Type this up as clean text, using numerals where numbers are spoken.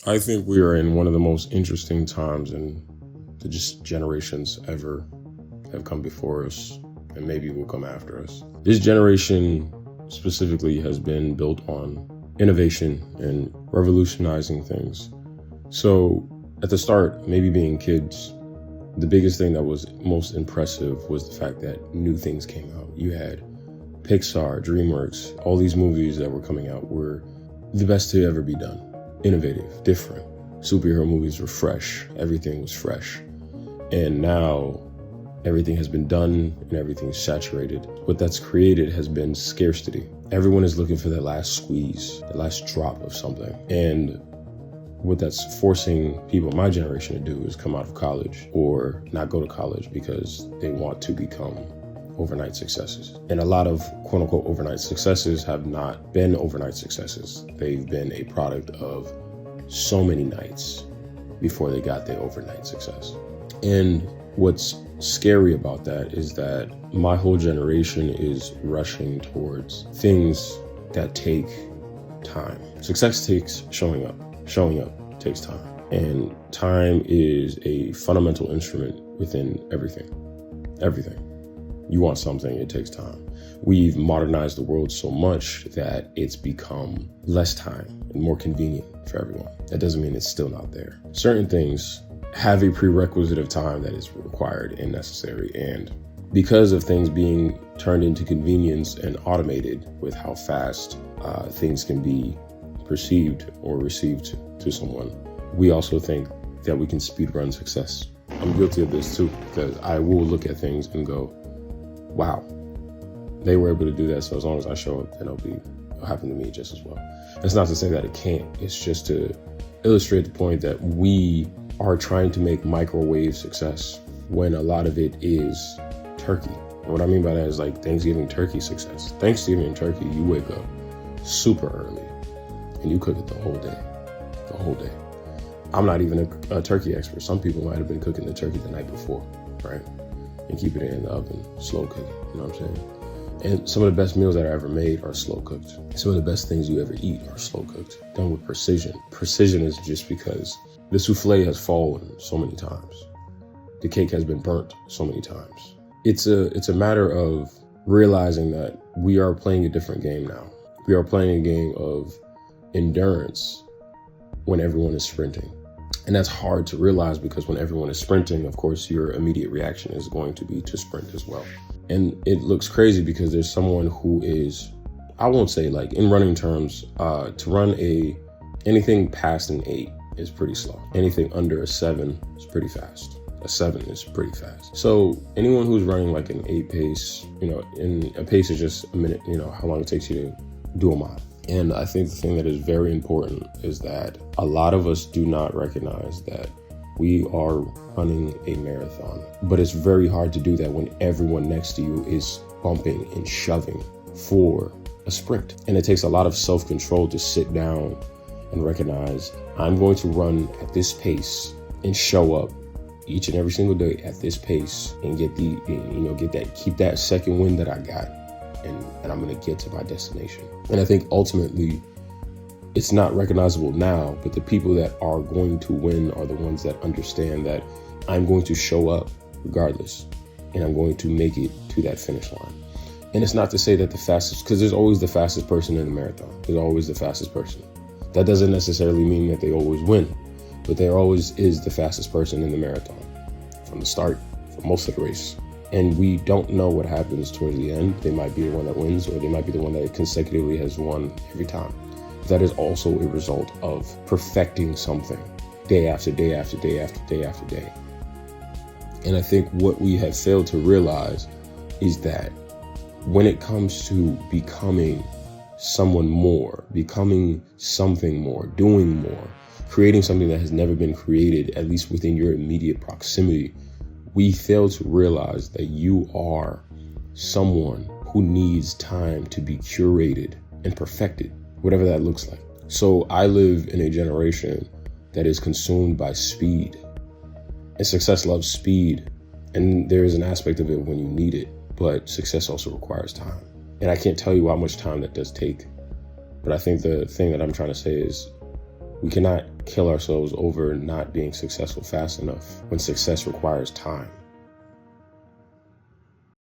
I think we are in one of the most interesting times in the just generations ever have come before us and maybe will come after us. This generation specifically has been built on innovation and revolutionizing things. So at the start, maybe being kids, the biggest thing that was most impressive was the fact that new things came out. You had Pixar, DreamWorks, all these movies that were coming out were the best to ever be done. Innovative, different. Superhero movies were fresh. Everything was fresh. And now everything has been done and everything's saturated. What that's created has been scarcity. Everyone is looking for that last squeeze, the last drop of something. And what that's forcing people in my generation to do is come out of college or not go to college because they want to become overnight successes. And a lot of quote unquote overnight successes have not been overnight successes. They've been a product of so many nights before they got their overnight success. And what's scary about that is that my whole generation is rushing towards things that take time. Success takes showing up. Showing up takes time. And time is a fundamental instrument within everything. Everything. You want something, it takes time. We've modernized the world so much that it's become less time and more convenient for everyone. That doesn't mean it's still not there. Certain things have a prerequisite of time that is required and necessary. And because of things being turned into convenience and automated with how fast things can be perceived or received to someone, we also think that we can speedrun success. I'm guilty of this too, because I will look at things and go, wow, they were able to do that. So as long as I show up, then it'll happen to me just as well. It's not to say that it can't. It's just to illustrate the point that we are trying to make microwave success when a lot of it is turkey. And what I mean by that is like Thanksgiving turkey success. Thanksgiving turkey, you wake up super early and you cook it the whole day. I'm not even a turkey expert. Some people might have been cooking the turkey the night before, right? And keeping it in the oven, slow cooking, you know what I'm saying? And some of the best meals that I ever made are slow cooked. Some of the best things you ever eat are slow cooked, done with precision. Precision is just because the souffle has fallen so many times. The cake has been burnt so many times. It's a matter of realizing that we are playing a different game now. We are playing a game of endurance when everyone is sprinting. And that's hard to realize because when everyone is sprinting, of course, your immediate reaction is going to be to sprint as well. And it looks crazy because there's someone who is, I won't say like in running terms, to run anything past an 8 is pretty slow. Anything under a 7 is pretty fast. A 7 is pretty fast. So anyone who's running like an 8 pace, and a pace is just a minute, how long it takes you to do a mile. And I think the thing that is very important is that a lot of us do not recognize that we are running a marathon. But it's very hard to do that when everyone next to you is bumping and shoving for a sprint. And it takes a lot of self-control to sit down and recognize I'm going to run at this pace and show up each and every single day at this pace and keep that second wind that I got. And I'm going to get to my destination. And I think ultimately it's not recognizable now, but the people that are going to win are the ones that understand that I'm going to show up regardless and I'm going to make it to that finish line. And it's not to say that the fastest, because there's always the fastest person in the marathon. There's always the fastest person. That doesn't necessarily mean that they always win, but there always is the fastest person in the marathon from the start, for most of the race. And we don't know what happens towards the end. They might be the one that wins, or they might be the one that consecutively has won every time. That is also a result of perfecting something day after day after day after day after day. And I think what we have failed to realize is that when it comes to becoming someone more, becoming something more, doing more, creating something that has never been created, at least within your immediate proximity, we fail to realize that you are someone who needs time to be curated and perfected, whatever that looks like. So I live in a generation that is consumed by speed, and success loves speed. And there is an aspect of it when you need it, but success also requires time. And I can't tell you how much time that does take. But I think the thing that I'm trying to say is we cannot kill ourselves over not being successful fast enough when success requires time.